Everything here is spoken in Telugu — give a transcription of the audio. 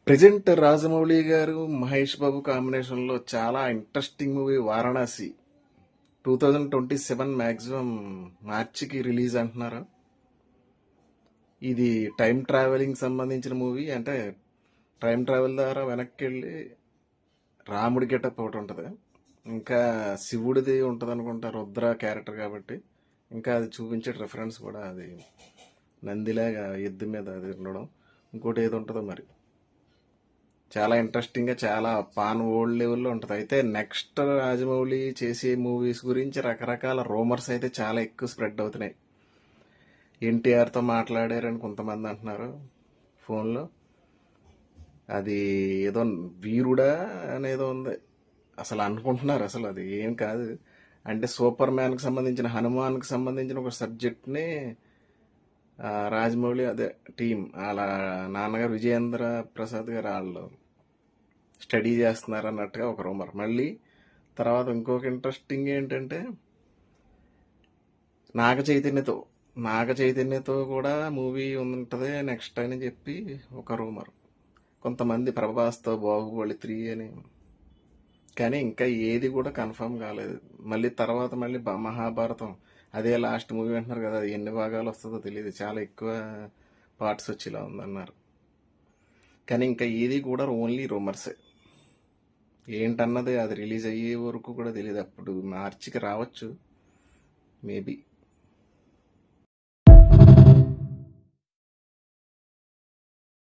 ప్రజెంట్ రాజమౌళి గారు మహేష్ బాబు కాంబినేషన్ లో చాలా ఇంట్రెస్టింగ్ మూవీ వారణాసి 2027 మ్యాక్సిమం మార్చికి రిలీజ్ అంటున్నారు. ఇది టైం ట్రావెలింగ్ సంబంధించిన మూవీ. అంటే టైం ట్రావెల్ ద్వారా వెనక్కి వెళ్ళి రాముడి గెటప్ ఒకటి ఉంటుంది, ఇంకా శివుడిది ఉంటుంది అనుకుంటా, రుద్ర క్యారెక్టర్ కాబట్టి. ఇంకా అది చూపించే రిఫరెన్స్ కూడా అది నందిలాగా ఎద్దు మీద అది ఉండడం, ఇంకోటి ఏది ఉంటుందో మరి. చాలా ఇంట్రెస్టింగ్గా, చాలా పాన్ ఓల్డ్ లెవెల్లో ఉంటుంది. అయితే నెక్స్ట్ రాజమౌళి చేసే మూవీస్ గురించి రకరకాల రూమర్స్ అయితే చాలా ఎక్కువ స్ప్రెడ్ అవుతున్నాయి. ఎన్టీఆర్తో మాట్లాడారని కొంతమంది అంటున్నారు ఫోన్లో. అది ఏదో వీరుడా అనేదో ఉంది, అసలు అనుకుంటున్నారు. అసలు అది ఏం కాదు. అంటే సూపర్ మ్యాన్కి సంబంధించిన, హనుమాన్కి సంబంధించిన ఒక సబ్జెక్ట్ని రాజమౌళి అదే టీం అలా నాన్నగారు విజయేంద్ర ప్రసాద్ గారు వాళ్ళు స్టడీ చేస్తున్నారు అన్నట్టుగా ఒక రూమర్. మళ్ళీ తర్వాత ఇంకొక ఇంట్రెస్టింగ్ ఏంటంటే నాగ చైతన్యతో నాగ చైతన్యతో కూడా మూవీ ఉంటుంది నెక్స్ట్ అని చెప్పి ఒక రూమర్. కొంతమంది ప్రభాస్తో బాహుబలి 3 అని. కానీ ఇంకా ఏది కూడా కన్ఫర్మ్ కాలేదు. మళ్ళీ తర్వాత మళ్ళీ మహాభారతం అదే లాస్ట్ మూవీ అంటున్నారు కదా, అది ఎన్ని భాగాలు వస్తుందో తెలియదు, చాలా ఎక్కువ పార్ట్స్ వచ్చేలా ఉందన్నారు. కానీ ఇంకా ఏది కూడా ఓన్లీ రూమర్సే. ఏంటన్నది అది రిలీజ్ అయ్యే వరకు కూడా తెలియదు. అప్పుడు మార్చికి రావచ్చు మేబీ.